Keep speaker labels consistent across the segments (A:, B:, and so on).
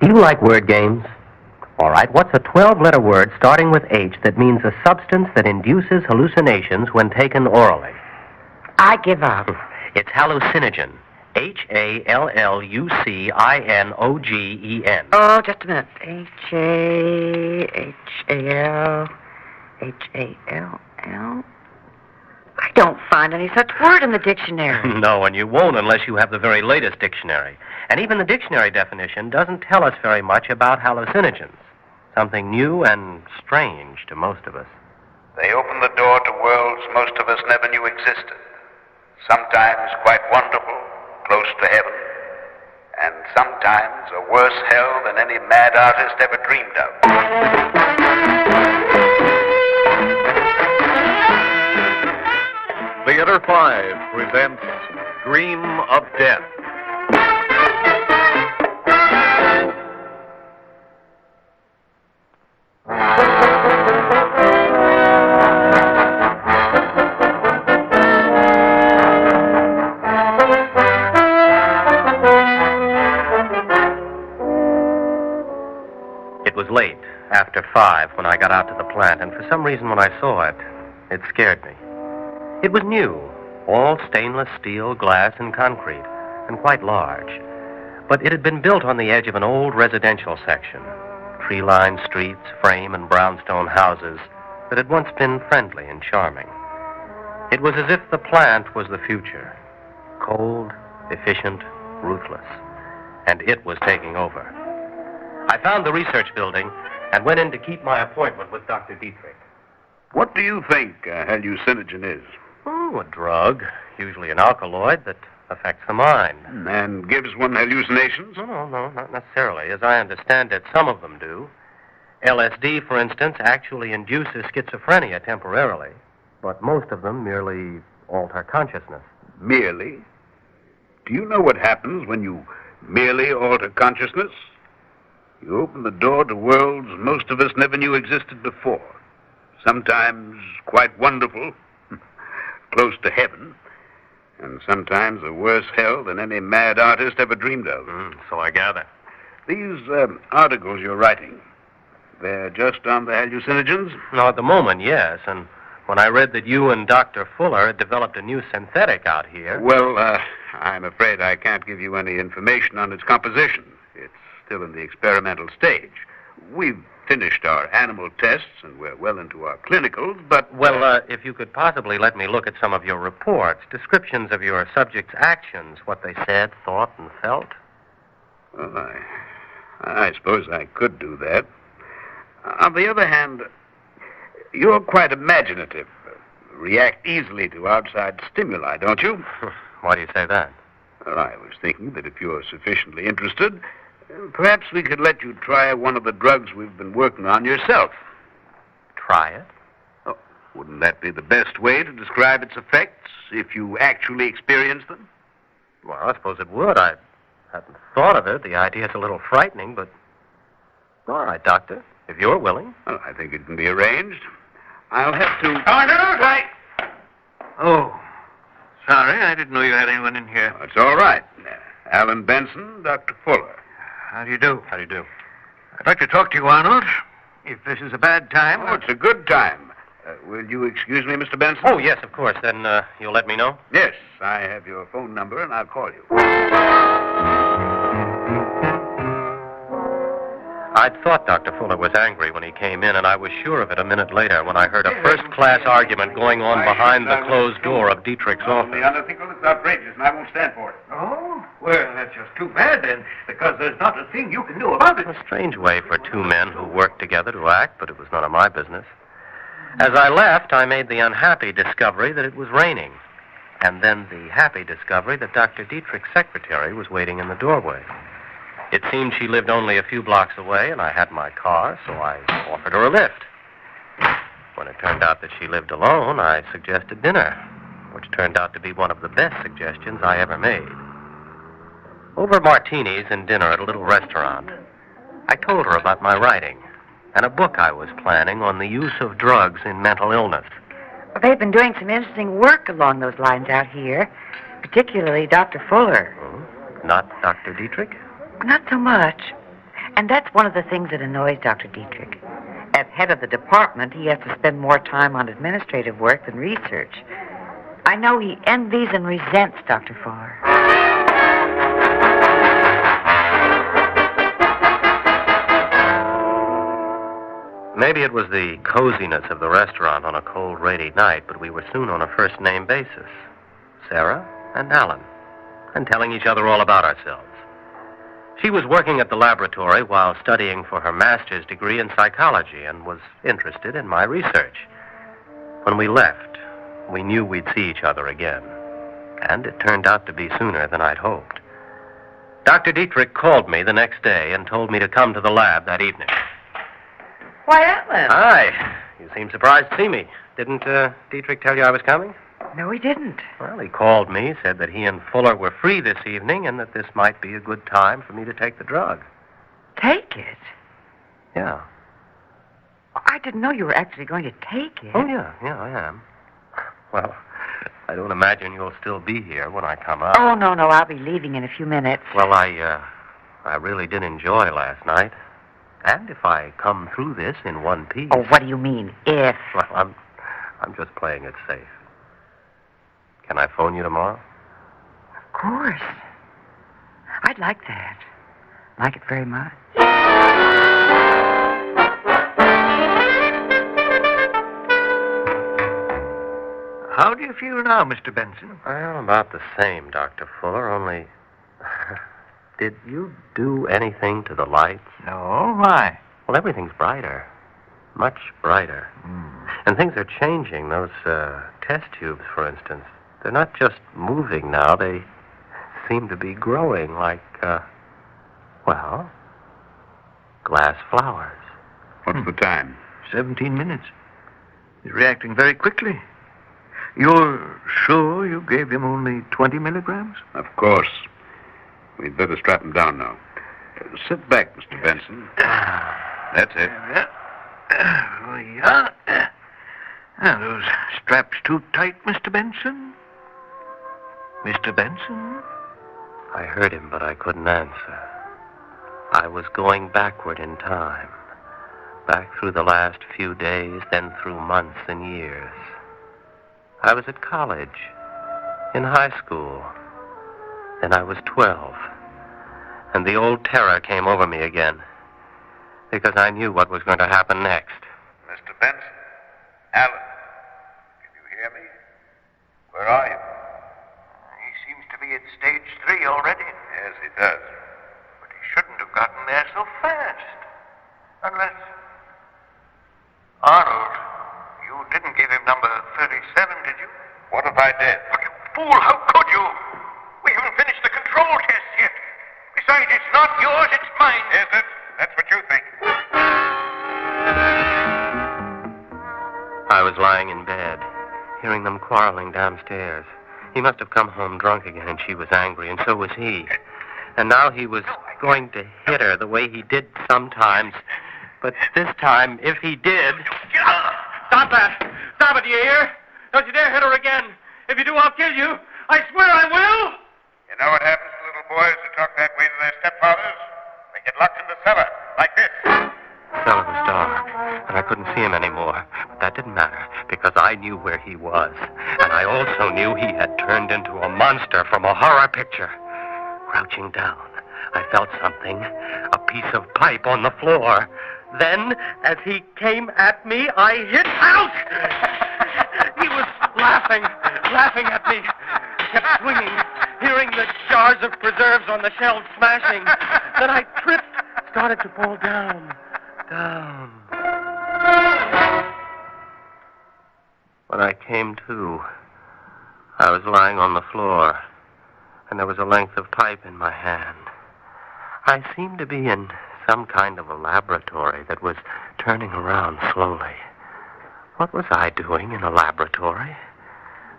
A: Do you like word games? All right, what's a 12-letter word starting with H that means a substance that induces hallucinations when taken orally?
B: I give up.
A: It's hallucinogen. Hallucinogen.
B: Oh, just a minute. H-A-L-H-A-L-L. I don't find any such word in the dictionary.
A: No, and you won't unless you have the very latest dictionary. And even the dictionary definition doesn't tell us very much about hallucinogens. Something new and strange to most of us.
C: They open the door to worlds most of us never knew existed. Sometimes quite wonderful, close to heaven. And sometimes a worse hell than any mad artist ever dreamed of.
D: Theater 5 presents Dream of Death.
A: It was late, after 5, when I got out to the plant, and for some reason when I saw it, it scared me. It was new, all stainless steel, glass, and concrete, and quite large. But it had been built on the edge of an old residential section, tree-lined streets, frame and brownstone houses that had once been friendly and charming. It was as if the plant was the future, cold, efficient, ruthless, and it was taking over. I found the research building and went in to keep my appointment with Dr. Dietrich.
C: What do you think a hallucinogen is?
A: Oh, a drug, usually an alkaloid that affects the mind.
C: And gives one hallucinations?
A: No, not necessarily. As I understand it, some of them do. LSD, for instance, actually induces schizophrenia temporarily, but most of them merely alter consciousness.
C: Merely? Do you know what happens when you merely alter consciousness? You open the door to worlds most of us never knew existed before. Sometimes quite wonderful, close to heaven, and sometimes a worse hell than any mad artist ever dreamed of.
A: So I gather.
C: These articles you're writing, they're just on the hallucinogens?
A: No, at the moment, yes. And when I read that you and Dr. Fuller had developed a new synthetic out here...
C: Well, I'm afraid I can't give you any information on its composition. It's still in the experimental stage. We've finished our animal tests, and we're well into our clinicals, but...
A: Well, if you could possibly let me look at some of your reports, descriptions of your subjects' actions, what they said, thought, and felt.
C: Well, I suppose I could do that. On the other hand, you're quite imaginative. React easily to outside stimuli, don't you?
A: Why do you say that?
C: Well, I was thinking that if you're sufficiently interested, perhaps we could let you try one of the drugs we've been working on yourself.
A: Try it?
C: Oh, wouldn't that be the best way to describe its effects, if you actually experience them?
A: Well, I suppose it would. I hadn't thought of it. The idea's a little frightening, but... All right, Doctor, if you're willing.
C: Well, I think it can be arranged. I'll have to...
E: Oh, sorry, I didn't know you had anyone in here.
C: Oh, it's all right. Alan Benson, Dr. Fuller.
E: How do you do?
A: How do you do?
E: I'd like to talk to you, Arnold. If this is a bad time...
C: Oh, it's a good time. Will you excuse me, Mr. Benson?
A: Oh, yes, of course. Then you'll let me know?
C: Yes, I have your phone number, and I'll call you.
A: I'd thought Dr. Fuller was angry when he came in, and I was sure of it a minute later when I heard a first-class argument going on behind the closed door of Dietrich's office.
C: The underthinkle is outrageous, and I won't stand for it.
E: Oh? Well, that's just too bad, then, because there's not a thing you can do about it.
A: A strange way for two men who worked together to act, but it was none of my business. As I left, I made the unhappy discovery that it was raining, and then the happy discovery that Dr. Dietrich's secretary was waiting in the doorway. It seemed she lived only a few blocks away, and I had my car, so I offered her a lift. When it turned out that she lived alone, I suggested dinner, which turned out to be one of the best suggestions I ever made. Over martinis and dinner at a little restaurant, I told her about my writing and a book I was planning on the use of drugs in mental illness.
B: Well, they've been doing some interesting work along those lines out here, particularly Dr. Fuller.
A: Not Dr. Dietrich?
B: Not so much. And that's one of the things that annoys Dr. Dietrich. As head of the department, he has to spend more time on administrative work than research. I know he envies and resents Dr. Fuller.
A: Maybe it was the coziness of the restaurant on a cold, rainy night, but we were soon on a first-name basis. Sarah and Alan, and telling each other all about ourselves. She was working at the laboratory while studying for her master's degree in psychology and was interested in my research. When we left, we knew we'd see each other again, and it turned out to be sooner than I'd hoped. Dr. Dietrich called me the next day and told me to come to the lab that evening.
B: Why, Alan?
A: Hi. You seem surprised to see me. Didn't Dietrich tell you I was coming?
B: No, he didn't.
A: Well, he called me, said that he and Fuller were free this evening and that this might be a good time for me to take the drug.
B: Take it?
A: Yeah.
B: I didn't know you were actually going to take it.
A: Oh, yeah, I am. Well, I don't imagine you'll still be here when I come up.
B: Oh, no, I'll be leaving in a few minutes.
A: Well, I really did enjoy last night. And if I come through this in one piece...
B: Oh, what do you mean, if?
A: Well, I'm just playing it safe. Can I phone you tomorrow?
B: Of course. I'd like that. Like it very much.
E: How do you feel now, Mr. Benson?
A: Well, about the same, Dr. Fuller, only... Did you do anything to the lights?
E: No, why?
A: Well, everything's brighter. Much brighter. And things are changing. Those test tubes, for instance, they're not just moving now. They seem to be growing like, glass flowers.
C: What's the time?
E: 17 minutes. He's reacting very quickly. You're sure you gave him only 20 milligrams?
C: Of course. We'd better strap him down now. Sit back, Mr. Benson. That's it.
E: Yeah. Are those straps too tight, Mr. Benson? Mr. Benson?
A: I heard him, but I couldn't answer. I was going backward in time. Back through the last few days, then through months and years. I was at college, in high school. Then I was 12. And the old terror came over me again. Because I knew what was going to happen next.
C: Mr. Benson? Alan? Can you hear me? Where are you?
E: He seems to be at stage 3 already.
C: Yes, he does.
E: But he shouldn't have gotten there so fast. Unless... Arnold, you didn't give him number 37, did you?
C: What if I did?
E: But you fool, how could you? We haven't finished the control test yet. Besides, it's not yours, it's mine.
C: Is it? That's what you think.
A: I was lying in bed, hearing them quarreling downstairs. He must have come home drunk again, and she was angry, and so was he. And now he was going to hit her the way he did sometimes. But this time, if he did...
F: Stop that! Stop it, do you hear? Don't you dare hit her again. If you do, I'll kill you. I swear I will!
C: You know what happens to little boys who talk that way to their stepfathers? They get locked in the cellar, like this.
A: The cellar was dark, and I couldn't see him anymore. But that didn't matter, because I knew where he was. And I also knew he had turned into a monster from a horror picture. Crouching down, I felt something, a piece of pipe on the floor. Then, as he came at me, I hit out! He was laughing at me. Kept swinging, hearing the jars of preserves on the shelves smashing. Then I tripped, started to fall down. When I came to, I was lying on the floor, and there was a length of pipe in my hand. I seemed to be in some kind of a laboratory that was turning around slowly. What was I doing in a laboratory?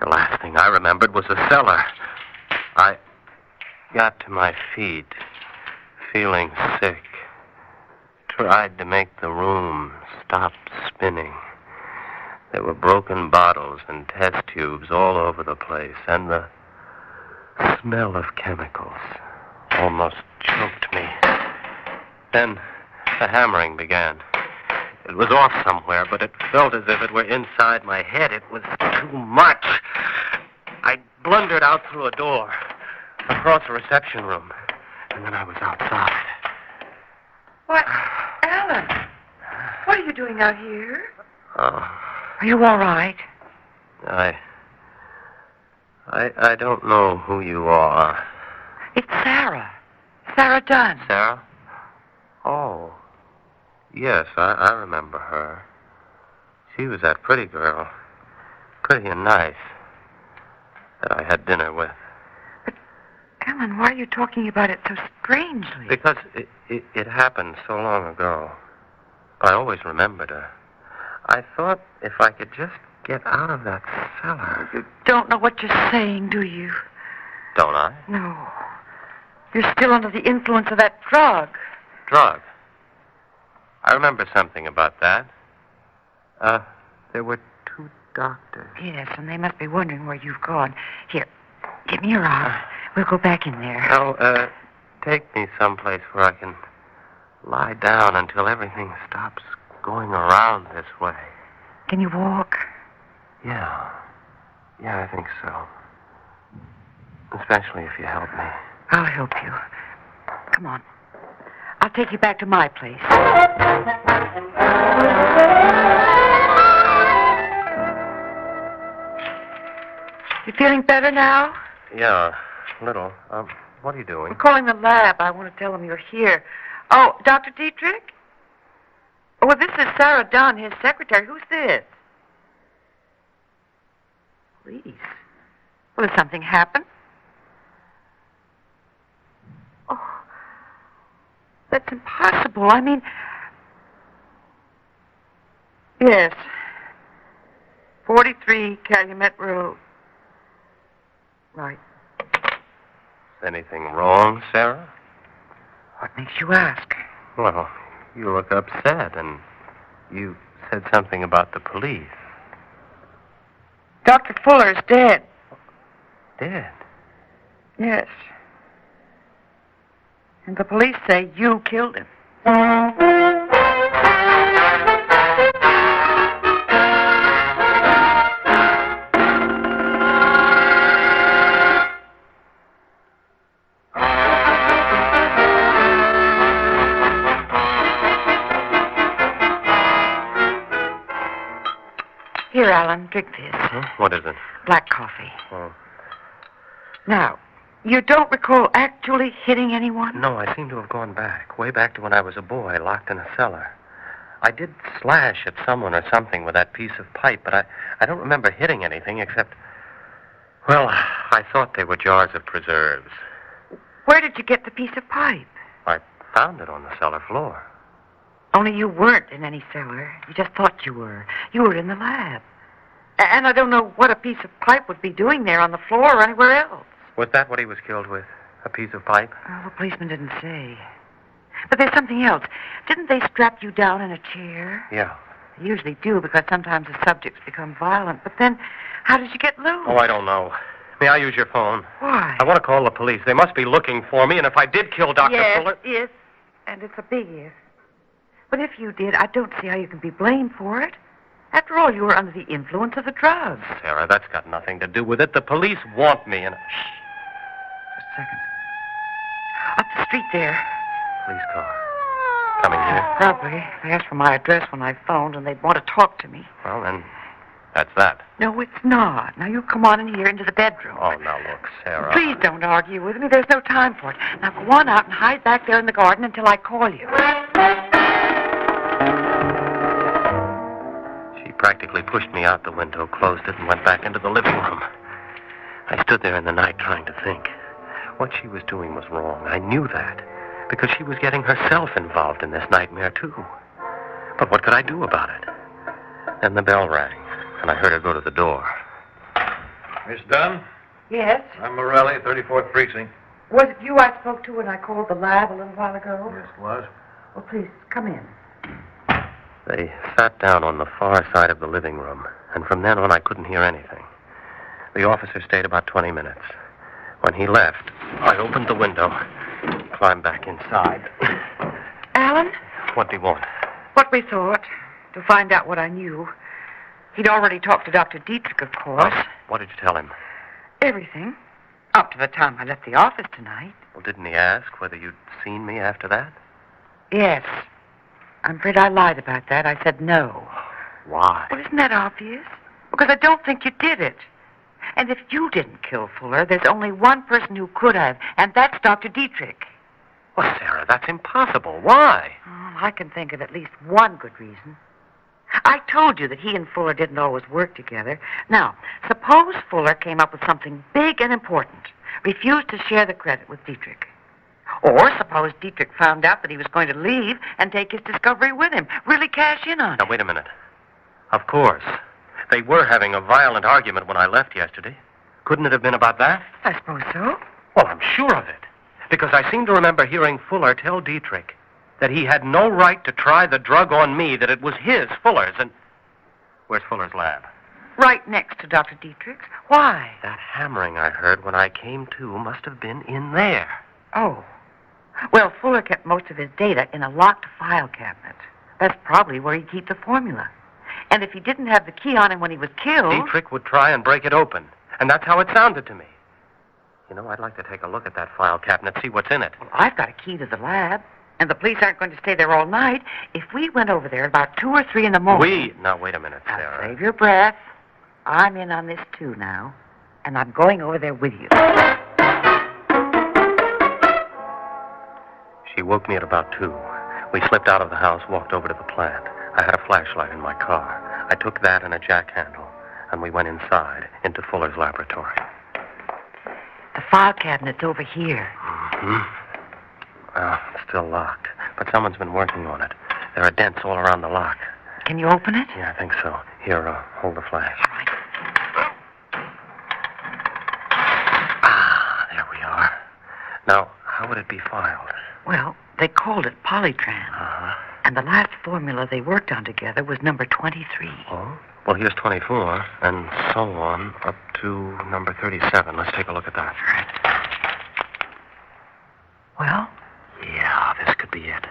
A: The last thing I remembered was a cellar. I got to my feet, feeling sick. Tried to make the room stop spinning. There were broken bottles and test tubes all over the place, and the smell of chemicals almost choked me. Then the hammering began. It was off somewhere, but it felt as if it were inside my head. It was too much. I blundered out through a door, across the reception room, and then I was outside.
B: What? Alan, what are you doing out here?
A: Oh.
B: Are you all right?
A: I don't know who you are.
B: It's Sarah. Sarah Dunn.
A: Sarah? Oh. Yes, I remember her. She was that pretty girl. Pretty and nice. That I had dinner with.
B: But, Alan, why are you talking about it so strangely?
A: Because it happened so long ago. But I always remembered her. I thought if I could just get out of that cellar.
B: You don't know what you're saying, do you?
A: Don't I?
B: No. You're still under the influence of that drug.
A: Drug? I remember something about that. There were 2 doctors.
B: Yes, and they must be wondering where you've gone. Here, give me your arm. We'll go back in there.
A: No, take me someplace where I can lie down until everything stops going around this way.
B: Can you walk?
A: Yeah. Yeah, I think so. Especially if you help me.
B: I'll help you. Come on. I'll take you back to my place. You feeling better now?
A: Yeah, a little. What are you doing?
B: I'm calling the lab. I want to tell them you're here. Oh, Dr. Dietrich? Oh, well, this is Sarah Dunn, his secretary. Who's this? Police. Well, has something happened? Oh, that's impossible. I mean, yes. 43 Calumet Road. Right.
A: Is anything wrong, Sarah?
B: What makes you ask?
A: Well, you look upset, and you said something about the police.
B: Dr. Fuller's dead.
A: Dead?
B: Yes. And the police say you killed him. Here, Alan, drink this.
A: Huh? What is it?
B: Black coffee.
A: Oh.
B: Now, you don't recall actually hitting anyone?
A: No, I seem to have gone back, way back to when I was a boy, locked in a cellar. I did slash at someone or something with that piece of pipe, but I don't remember hitting anything except... Well, I thought they were jars of preserves.
B: Where did you get the piece of pipe?
A: I found it on the cellar floor.
B: Only you weren't in any cellar. You just thought you were. You were in the lab. And I don't know what a piece of pipe would be doing there on the floor or anywhere else.
A: Was that what he was killed with? A piece of pipe?
B: Oh, the policeman didn't say. But there's something else. Didn't they strap you down in a chair?
A: Yeah.
B: They usually do, because sometimes the subjects become violent. But then, how did you get loose?
A: Oh, I don't know. May I use your phone?
B: Why?
A: I want to call the police. They must be looking for me, and if I did kill Dr. Fuller...
B: Yes, and it's a big if. But if you did, I don't see how you can be blamed for it. After all, you were under the influence of the drugs.
A: Sarah, that's got nothing to do with it. The police want me, and...
B: Shh. Just a second. Up the street there.
A: Police car. Coming here?
B: Probably. They asked for my address when I phoned, and they'd want to talk to me.
A: Well, then, that's that.
B: No, it's not. Now, you come on in here into the bedroom.
A: Oh, now look, Sarah.
B: Please don't argue with me. There's no time for it. Now, go on out and hide back there in the garden until I call you.
A: She practically pushed me out the window, closed it, and went back into the living room. I stood there in the night trying to think. What she was doing was wrong. I knew that, because she was getting herself involved in this nightmare, too. But what could I do about it? Then the bell rang, and I heard her go to the door.
E: Miss Dunn?
B: Yes?
E: I'm Morelli, 34th Precinct.
B: Was it you I spoke to when I called the lab a little while ago?
E: Yes, it was.
B: Well, please, come in.
A: They sat down on the far side of the living room, and from then on I couldn't hear anything. The officer stayed about 20 minutes. When he left, I opened the window, climbed back inside.
B: Alan?
A: What do you want?
B: What we thought, to find out what I knew. He'd already talked to Dr. Dietrich, of course.
A: Oh, what did you tell him?
B: Everything. Up to the time I left the office tonight.
A: Well, didn't he ask whether you'd seen me after that?
B: Yes. I'm afraid I lied about that. I said no.
A: Why?
B: Well, isn't that obvious? Because I don't think you did it. And if you didn't kill Fuller, there's only one person who could have, and that's Dr. Dietrich.
A: Well, Sarah, that's impossible. Why?
B: Oh, I can think of at least one good reason. I told you that he and Fuller didn't always work together. Now, suppose Fuller came up with something big and important, refused to share the credit with Dietrich. Or suppose Dietrich found out that he was going to leave and take his discovery with him, really cash in on it.
A: Now, wait a minute. Of course. They were having a violent argument when I left yesterday. Couldn't it have been about that?
B: I suppose so.
A: Well, I'm sure of it. Because I seem to remember hearing Fuller tell Dietrich that he had no right to try the drug on me, that it was his, Fuller's, and... Where's Fuller's lab?
B: Right next to Dr. Dietrich's. Why?
A: That hammering I heard when I came to must have been in there.
B: Oh. Well, Fuller kept most of his data in a locked file cabinet. That's probably where he'd keep the formula. And if he didn't have the key on him when he was killed...
A: Dietrich would try and break it open. And that's how it sounded to me. You know, I'd like to take a look at that file cabinet, see what's in it.
B: Well, I've got a key to the lab. And the police aren't going to stay there all night. If we went over there at about 2 or 3 in the morning...
A: Now, wait a minute,
B: Now,
A: Sarah.
B: save your breath. I'm in on this, too, now. And I'm going over there with you.
A: She woke me at about 2. We slipped out of the house, walked over to the plant. I had a flashlight in my car. I took that and a jack handle, and we went inside, into Fuller's laboratory.
B: The file cabinet's over here.
A: Mm-hmm. It's still locked, but someone's been working on it. There are dents all around the lock.
B: Can you open it?
A: Yeah, I think so. Here, hold the flash.
B: All right.
A: There we are. Now, how would it be filed?
B: Well, they called it Polytran.
A: Uh-huh.
B: And the last formula they worked on together was number 23.
A: Oh? Well, here's 24, and so on, up to number 37. Let's take a look at that.
B: All right. Well?
A: Yeah, this could be it.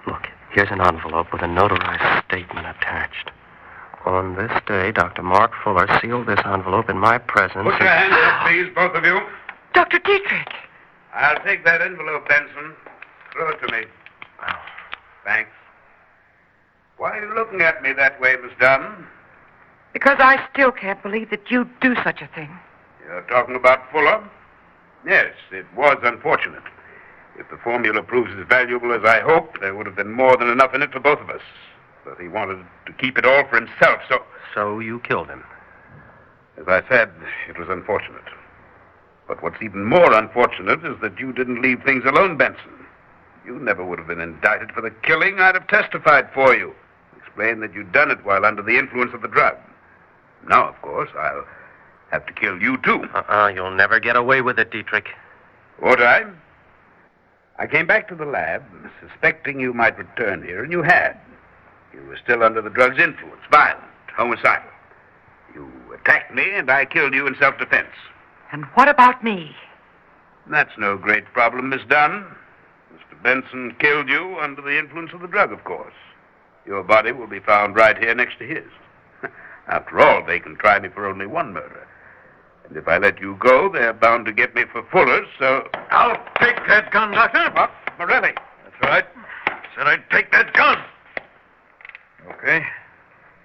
A: Look, here's an envelope with a notarized statement attached. On this day, Dr. Mark Fuller sealed this envelope in my presence.
C: Put your hands up, please, both of you.
B: Dr. Dietrich!
C: I'll take that envelope, Benson. Throw it to me.
A: Oh.
C: Thanks. Why are you looking at me that way, Miss Dunn?
B: Because I still can't believe that you'd do such a thing.
C: You're talking about Fuller? Yes, it was unfortunate. If the formula proves as valuable as I hoped, there would have been more than enough in it for both of us. But he wanted to keep it all for himself, so...
A: So you killed him?
C: As I said, it was unfortunate. But what's even more unfortunate is that you didn't leave things alone, Benson. You never would have been indicted for the killing. I'd have testified for you. Explained that you'd done it while under the influence of the drug. Now, of course, I'll have to kill you, too.
A: You'll never get away with it, Dietrich.
C: Won't I? I came back to the lab, suspecting you might return here, and you had. You were still under the drug's influence, violent, homicidal. You attacked me, and I killed you in self-defense.
B: And what about me?
C: That's no great problem, Miss Dunn. Mr. Benson killed you under the influence of the drug, of course. Your body will be found right here next to his. After all, they can try me for only one murder. And if I let you go, they're bound to get me for Fuller's, so...
E: I'll take that gun, Doctor.
C: What? Morelli?
E: That's right. Said I'd take that gun. Okay.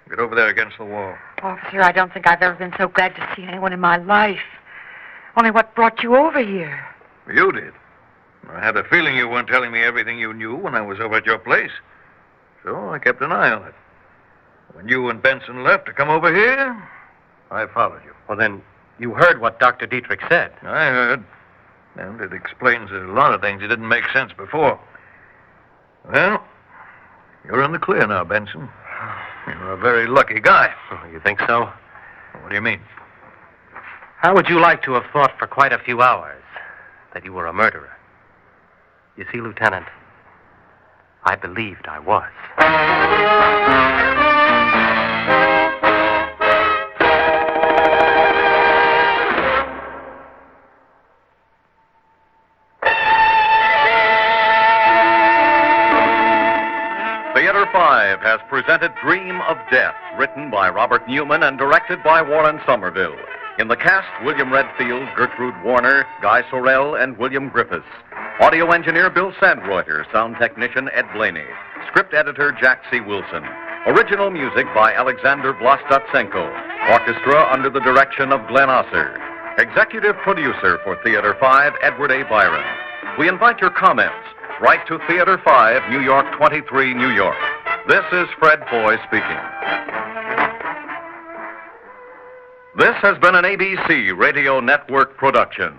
E: Get over there against the wall.
B: Officer, I don't think I've ever been so glad to see anyone in my life. Only what brought you over here?
E: You did. I had a feeling you weren't telling me everything you knew when I was over at your place. So I kept an eye on it. When you and Benson left to come over here, I followed you.
A: Well, then, you heard what Dr. Dietrich said.
E: I heard. And it explains a lot of things that didn't make sense before. Well, you're in the clear now, Benson. You're a very lucky guy.
A: Oh, you think so?
E: What do you mean?
A: How would you like to have thought for quite a few hours that you were a murderer? You see, Lieutenant, I believed I was.
D: Theater 5 has presented Dream of Death, written by Robert Newman and directed by Warren Somerville. In the cast, William Redfield, Gertrude Warner, Guy Sorrell, and William Griffiths. Audio engineer Bill Sandreuter, sound technician Ed Blaney, script editor Jack C. Wilson. Original music by Alexander Vlastotsenko. Orchestra under the direction of Glenn Osser. Executive producer for Theater 5, Edward A. Byron. We invite your comments. Write to Theater 5, New York 23, New York. This is Fred Foy speaking. This has been an ABC Radio Network production.